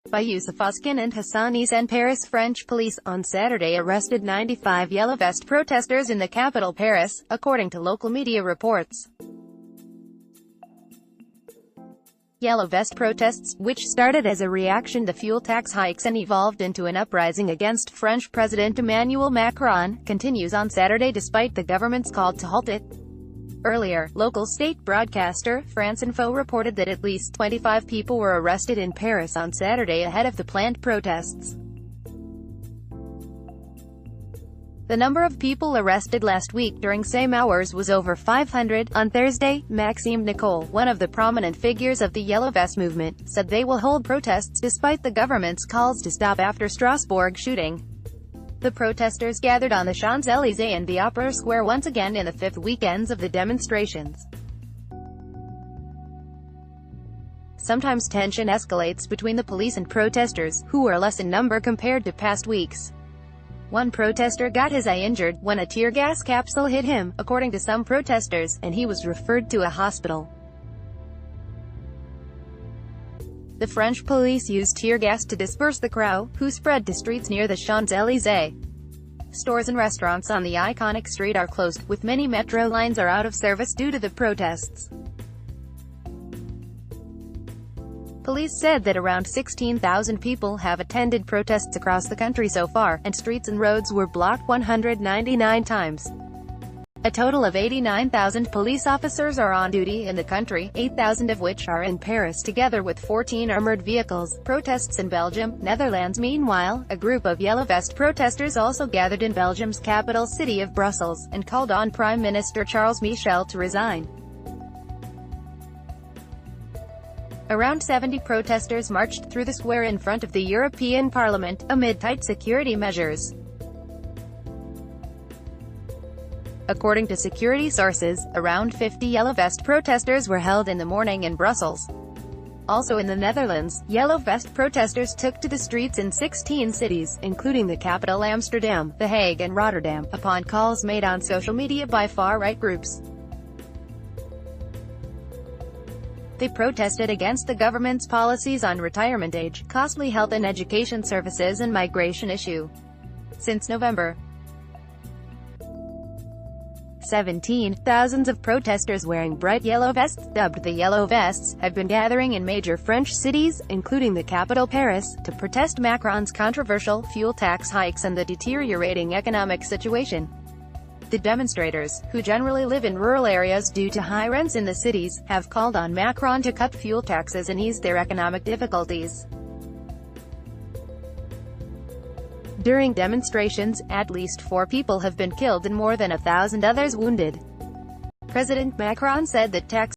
by Yusuf, Ozcan and Hasan. EsenPARIS French police on Saturday arrested 95 yellow vest protesters in the capital Paris, according to local media reports. Yellow vest protests, which started as a reaction to fuel tax hikes and evolved into an uprising against French President Emmanuel Macron, continues on Saturday despite the government's call to halt it. Earlier, local state broadcaster, France Info reported that at least 25 people were arrested in Paris on Saturday ahead of the planned protests. The number of people arrested last week during same hours was over 500. On Thursday, Maxime Nicole, one of the prominent figures of the Yellow Vest movement, said they will hold protests despite the government's calls to stop after Strasbourg shooting. The protesters gathered on the Champs-Élysées and the Opera Square once again in the fifth weekends of the demonstrations. Sometimes tension escalates between the police and protesters, who are less in number compared to past weeks. One protester got his eye injured when a tear gas capsule hit him, according to some protesters, and he was referred to a hospital. The French police used tear gas to disperse the crowd, who spread to streets near the Champs-Élysées. Stores and restaurants on the iconic street are closed, with many metro lines are out of service due to the protests. Police said that around 16,000 people have attended protests across the country so far, and streets and roads were blocked 199 times. A total of 89,000 police officers are on duty in the country, 8,000 of which are in Paris together with 14 armored vehicles. Protests in Belgium, Netherlands. Meanwhile, a group of yellow vest protesters also gathered in Belgium's capital city of Brussels, and called on Prime Minister Charles Michel to resign. Around 70 protesters marched through the square in front of the European Parliament, amid tight security measures. According to security sources, around 50 yellow vest protesters were held in the morning in Brussels. Also in the Netherlands, yellow vest protesters took to the streets in 16 cities, including the capital Amsterdam, The Hague and Rotterdam, upon calls made on social media by far-right groups. They protested against the government's policies on retirement age, costly health and education services and migration issue. Since November 17, thousands of protesters wearing bright yellow vests, dubbed the Yellow Vests, have been gathering in major French cities, including the capital Paris, to protest Macron's controversial fuel tax hikes and the deteriorating economic situation. The demonstrators, who generally live in rural areas due to high rents in the cities, have called on Macron to cut fuel taxes and ease their economic difficulties. During demonstrations, at least 4 people have been killed and more than 1,000 others wounded. President Macron said that tax